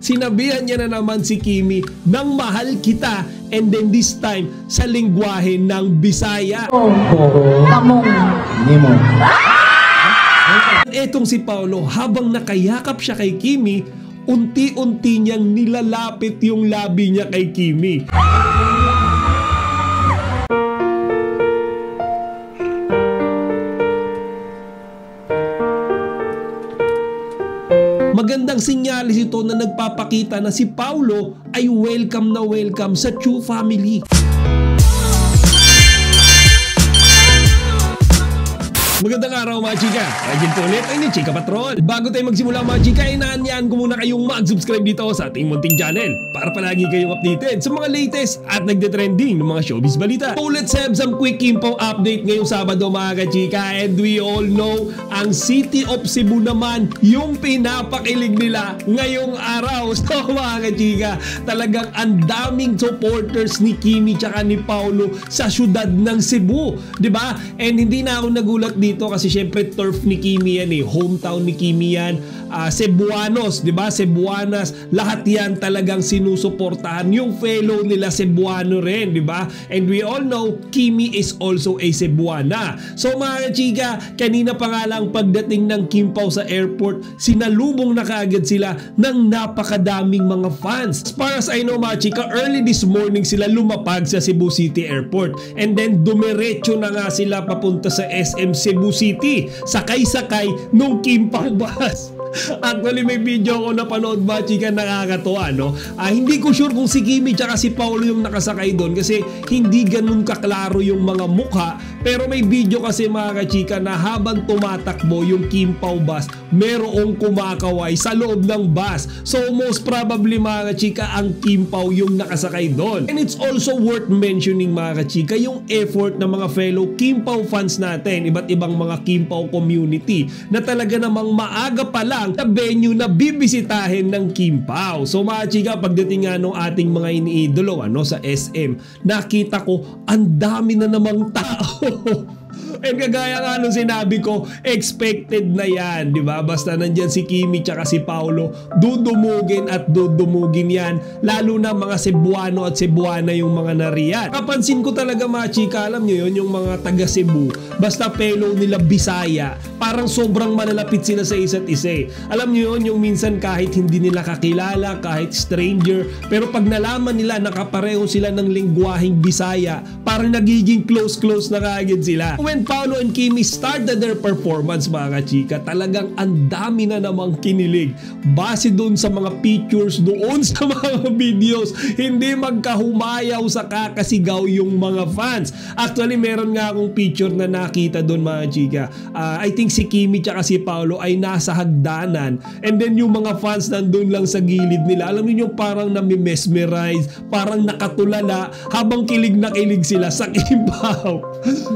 Sinabihan niya na naman si Kimi ng mahal kita, and then this time sa lengguwahe ng Bisaya. Kamong. Nimo. Etong si Paolo, habang nakayakap siya kay Kimi, unti-unti niyang nilalapit yung labi niya kay Kimi. Magandang sinyalis ito na nagpapakita na si Paolo ay welcome na welcome sa Chu family. Magandang araw mga chika. Again po ulit ay ni Chika Patrol. Bago tayo magsimula mga chika, inaanyahan ko muna kayong mag-subscribe dito sa ating munting channel para palagi kayong updated sa mga latest at nagde-trending ng mga showbiz balita. So let's have some quick info update ngayong Sabado mga chika. And we all know ang City of Cebu naman yung pinapakilig nila ngayong araw. So mga chika, talagang ang daming supporters ni Kimi tsaka ni Paolo sa syudad ng Cebu, 'di ba? And hindi na ako nagulat dito kasi syempre turf ni Kimi yan eh, hometown ni Kimi yan, Cebuanos, 'di ba? Cebuanas, lahat yan talagang sinusuportahan yung fellow nila Cebuano rin, 'di ba? And we all know Kimi is also a Cebuana. So mga chika, kanina pa nga lang pagdating ng Kim Pao sa airport, sinalubong na kaagad sila ng napakadaming mga fans. As far as I know mga chika, early this morning sila lumapag sa Cebu City Airport, and then dumiretso na nga sila papunta sa SM Cebu City, sakay-sakay nung Kim Pao bus. Actually may video ako napanood ba chika, nakakatuwa no? Hindi ko sure kung si Kimi tsaka si Paolo yung nakasakay doon kasi hindi ganun kaklaro yung mga mukha, pero may video kasi mga chika na habang tumatakbo yung Kim Pao bus, merong kumakaway sa loob ng bus. So most probably mga chika, ang Kim Pao yung nakasakay doon. And it's also worth mentioning mga chika yung effort ng mga fellow Kim Pao fans natin, iba't ibang mga Kim Pao community na talaga namang maaga pa lang na venue na bibisitahin ng Kim Pao. So mga chika, pagdating nga nung ating mga iniidolo sa SM, nakita ko ang dami na namang tao. And kagaya nga nung sinabi ko, expected na yan, di ba? Basta nandyan si Kimi tsaka si Paolo, dudumugin at dudumugin yan. Lalo na mga Cebuano at Cebuana yung mga nariyan. Kapansin ko talaga mga chika, alam nyo yun, yung mga taga Cebu, basta fellow nila Bisaya, parang sobrang malalapit sila sa isa't isa. Alam nyo yun, yung minsan kahit hindi nila kakilala, kahit stranger, pero pag nalaman nila nakapareho sila ng lengguwaheng Bisaya, parang nagiging close na kaagad sila. When Paolo and Kimi started their performance mga chika, talagang ang dami na namang kinilig. Base doon sa mga pictures, doon sa mga videos, hindi magkahumayaw sa kakasigaw yung mga fans. Actually meron nga akong picture na nakita doon mga chika. I think si Kimi tsaka si Paolo ay nasa hagdanan, and then yung mga fans nandun lang sa gilid nila. Alam niyo parang nami-mesmerize, parang nakatulala habang kilig na kilig sila sa Kim Pao.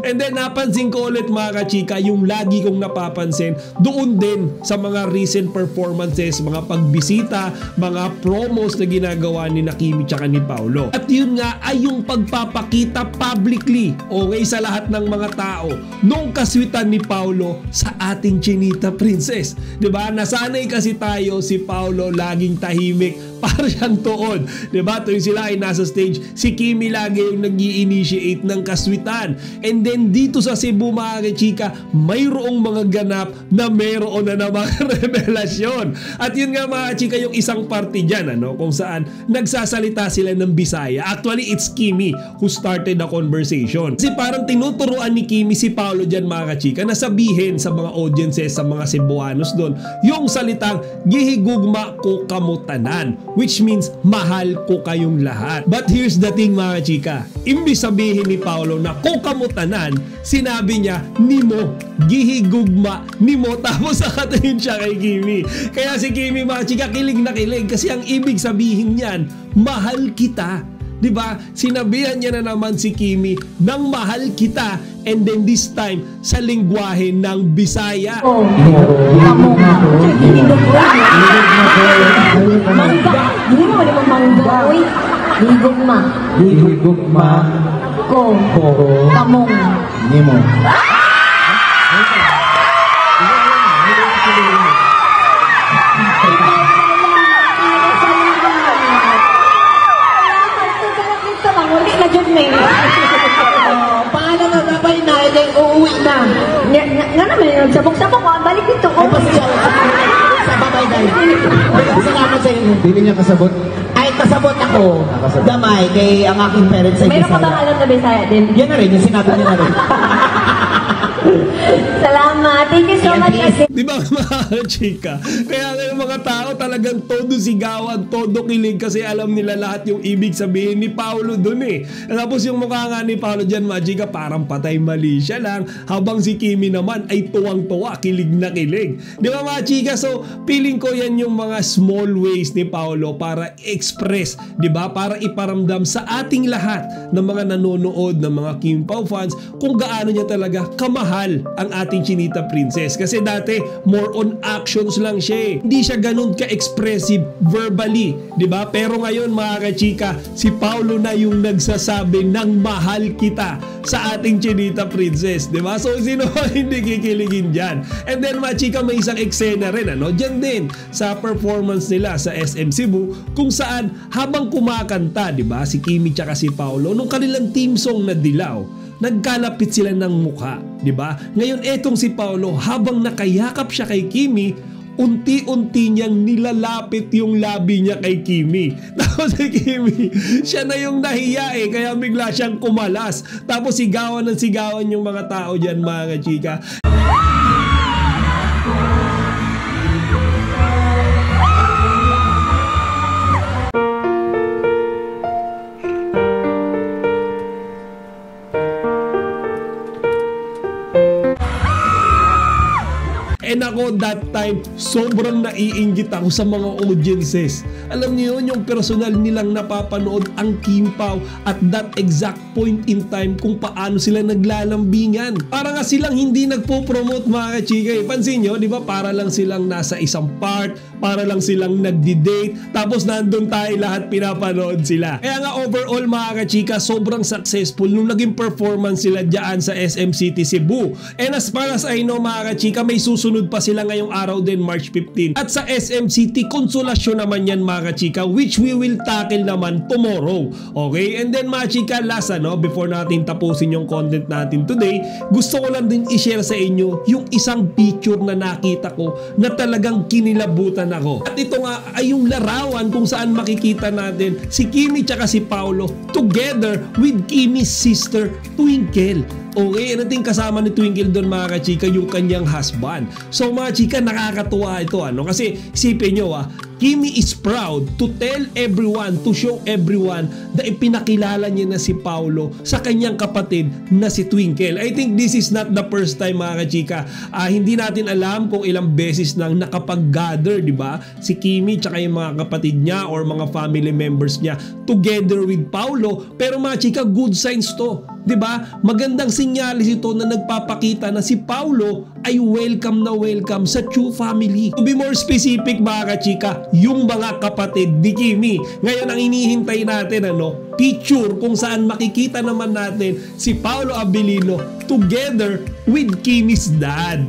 And then napansin ko ulit mga kachika, yung lagi kong napapansin doon din sa mga recent performances, mga pagbisita, mga promos na ginagawa ni Kimi tsaka ni Paolo. At yun nga ay yung pagpapakita publicly, okay, sa lahat ng mga tao nung kaswitan ni Paolo sa ating Chinita Princess. Diba? Nasanay kasi tayo si Paolo laging tahimik, para siyang tuon. Diba? Tuwing sila ay nasa stage, si Kimi lagi yung nag-i-initiate ng kaswitan. And then dito sa Cebu mga chika, mayroong mga ganap na mayroon na namang revelasyon. At yun nga mga chika, yung isang party dyan, kung saan nagsasalita sila ng Bisaya. Actually, it's Kimi who started the conversation. Kasi parang tinuturuan ni Kimi si Paolo dyan mga chika na sabihin sa mga audiences, sa mga Cebuanos doon, yung salitang gihigugma ko kamutanan, which means mahal ko kayong lahat. But here's the thing mga chika, imbis sabihin ni Paolo na kukamutanan, sinabi niya nimo, gihigugma nimo, tapos nakatingin siya kay Kimi. Kaya si Kimi mga chika, kilig na kilig kasi ang ibig sabihin niyan, mahal kita. Diba? Sinabihan niya na naman si Kimi ng mahal kita, and then this time sa lengguwahe ng Bisaya. Higugma ko kamong nimo. Na. Nga naman, nagsabok-sabok ko. Balik dito ko. Ay, pasensya. Sa babay dahil. Salamat sa inyo. Dili niya kasabot. Ay, kasabot ako. Nakasabot. Damay kay ang aking parents ay Mayroon ka bang alam na Bisaya din? Yan na rin, yung sinabi niya na rin. Salamat. Thank you so much again. Di ba mga chika? Kaya yung mga tao talagang todo sigawan, todo kilig kasi alam nila lahat yung ibig sabihin ni Paolo dun eh. Tapos yung mukha nga ni Paolo dyan mga chika parang patay mali siya lang, habang si Kimi naman ay tuwang-tuwa, kilig na kilig. Di ba mga chika? So feeling ko yan yung mga small ways ni Paolo para express, di ba? Para iparamdam sa ating lahat ng mga nanonood ng mga Kim Pao fans kung gaano niya talaga kamahal ang ating Chinita Princess. Kasi dati more on actions lang siya eh. Hindi siya ganun ka-expressive verbally, di ba? Pero ngayon mga kachika, si Paolo na yung nagsasabi ng mahal kita sa ating Chinita Princess, di ba? So sino hindi kikiligin dyan? And then mga chika, may isang eksena rin ano, dyan din sa performance nila sa SM Cebu kung saan habang kumakanta, di ba, si Kimi tsaka si Paolo nung kanilang team song na Dilaw, nagkalapit sila ng mukha, di ba? Ngayon etong si Paolo, habang nakayakap siya kay Kimi, unti-unti niyang nilalapit yung labi niya kay Kimi. Tapos si Kimi, siya na yung nahiya eh, kaya bigla siyang kumalas. Tapos sigawan ng sigawan yung mga tao dyan mga chika. And ako that time, sobrang naiinggit ako sa mga audiences. Alam niyo yun, yung personal nilang napapanood ang Kim Pao at that exact point in time kung paano sila naglalambingan. Para nga silang hindi nagpo-promote mga kachika eh. Pansin nyo, di ba? Para lang silang nasa isang part, para lang silang nagdi-date, tapos nandun tayo lahat pinapanood sila. Kaya nga overall mga kachika, sobrang successful nung naging performance sila dyan sa SM City Cebu. And as far as I know mga kachika, may susunod pa sila ngayong araw din, March 15. At sa SM City, Konsolasyon naman yan mga chika, which we will tackle naman tomorrow. Okay? And then mga chika, last before natin tapusin yung content natin today, gusto ko lang din i-share sa inyo yung isang picture na nakita ko na talagang kinilabutan ako. At ito nga ay yung larawan kung saan makikita natin si Kimi tsaka si Paolo together with Kimi's sister Twinkle. Okay, ano din kasama ni Twinkle doon mga kachika, yung kanyang husband. So mga chika, nakakatuwa ito kasi isipin nyo Kimi is proud to tell everyone, to show everyone na ipinakilala niya na si Paolo sa kanyang kapatid na si Twinkle. I think this is not the first time mga kachika. Hindi natin alam kung ilang beses nang nakapag-gather, di ba? Si Kimi tsaka yung mga kapatid niya or mga family members niya together with Paolo. Pero mga chika, good signs to. Diba? Magandang sinyalis ito na nagpapakita na si Paolo ay welcome na welcome sa Chu family. To be more specific mga kachika, yung mga kapatid ni Kimi. Ngayon ang inihintay natin picture kung saan makikita naman natin si Paolo Abilino together with Kimi's dad.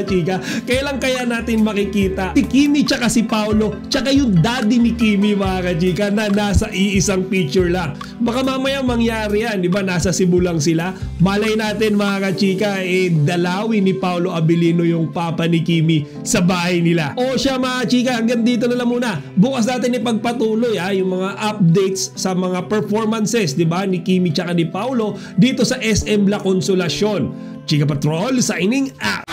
Chika, kailan kaya natin makikita si Kimi tsaka si Paolo tsaka yung daddy ni Kimi mga kachika na nasa iisang picture lang? Baka mamaya mangyari yan, di ba? Nasa Cebu lang sila. Malay natin mga kachika, dalawin ni Paolo Abilino yung papa ni Kimi sa bahay nila. O siya mga chika, hanggang dito na lang muna. Bukas natin ipagpatuloy yung mga updates sa mga performances, di ba, ni Kimi tsaka ni Paolo dito sa SM La Consolacion. Chika Patrol signing out.